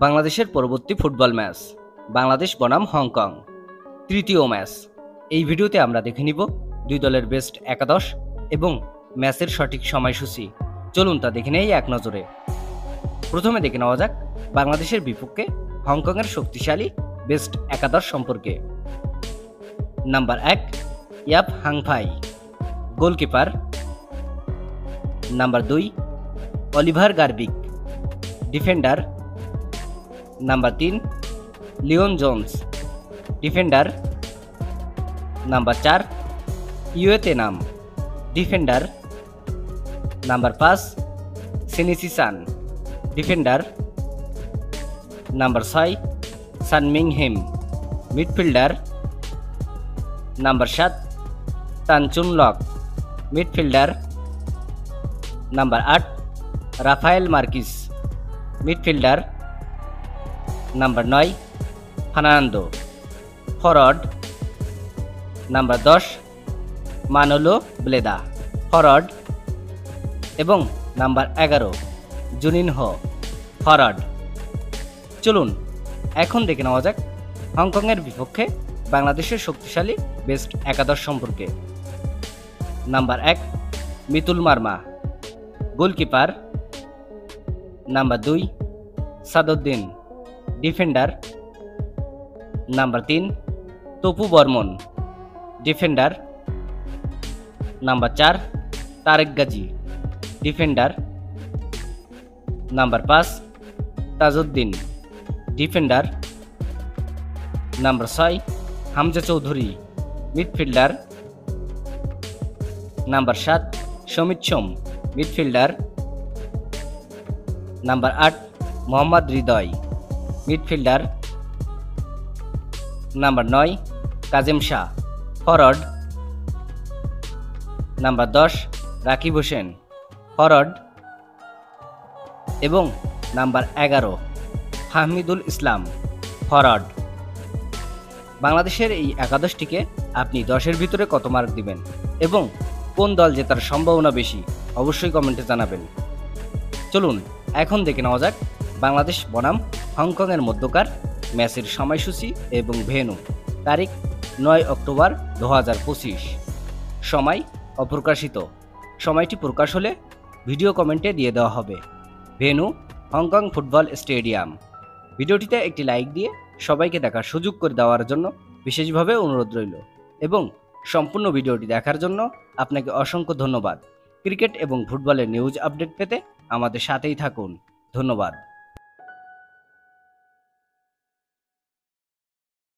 বাংলাদেশের পরবর্তী football match Bangladesh বনাম হংকং তৃতীয় ম্যাচ। এই ভিডিওতে আমরা দেখে নিব দুই দলের বেস্ট একাদশ এবং ম্যাচের সঠিক সময়সূচি। চলুন তা দেখে নেই এক নজরে। প্রথমে দেখে নেওয়া যাক বাংলাদেশের বিপক্ষে হংকংয়ের শক্তিশালী বেস্ট একাদশ সম্পর্কে। Number 1 Yapp Hung Fai, goalkeeper. Number 2 Oliver Gerbig, defender. Number 3 Leon Jones, defender. Number 4 Yue Tsz Nam, defender. Number 5 সেনিসিসান, defender. Number 6 Sun Ming Him, midfielder. Number 7 Tan Chun Lok, midfielder. Number 8 Rafael Merkies, midfielder. Number 9 Fernando, forward. Number 10 Manolo Bleda, forward. এবং number 11 Juninho, forward. চলুন এখন দেখে নেওয়া যাক হংকংয়ের বিপক্ষে বাংলাদেশের শক্তিশালী বেস্ট একাদশ সম্পর্কে। Number 1 Mitul Marma, goalkeeper. Number 2 Saaduddin, defender. Number 3 Topu Barman, defender. Number 4 Tariq Kazi, defender. Number 5 Tajuddin, defender. Number 6 Hamza Choudhury, midfielder. Number 7 Shomit Shome, midfielder. Number 8 Mohammad Hridoy, midfielder. Number 9 Kazem Shah, forward. Number 10 Rakib Hossain, forward. এবং নাম্বার 11 হামিদুল ইসলাম, ফরওয়ার্ড। বাংলাদেশের এই একাদশটিকে আপনি 10-এর ভিতরে কত মার্ক দিবেন এবং কোন দল জেতার সম্ভাবনা বেশি অবশ্যই কমেন্টে জানাবেন। চলুন এখন দেখে নেওয়া যাক বাংলাদেশ বনাম হংকংয়ের মধ্যকার ম্যাচের সময়সূচি এবং ভেন্যু। তারিখ 9 অক্টোবর 2025। সময় অপ্রকাশিত। সময়টি প্রকাশ হলে ভিডিও কমেন্টে দিয়ে দেওয়া হবে। Venue Hong Kong football stadium. ভিডিওটিতে একটি লাইক দিয়ে সবাইকে দেখার সুযোগ করে দেওয়ার জন্য বিশেষভাবে অনুরোধ রইল এবং সম্পূর্ণ ভিডিওটি দেখার জন্য আপনাকে অসংখ্য ধন্যবাদ। ক্রিকেট এবং ফুটবলের নিউজ আপডেট পেতে আমাদের সাথেই থাকুন। ধন্যবাদ।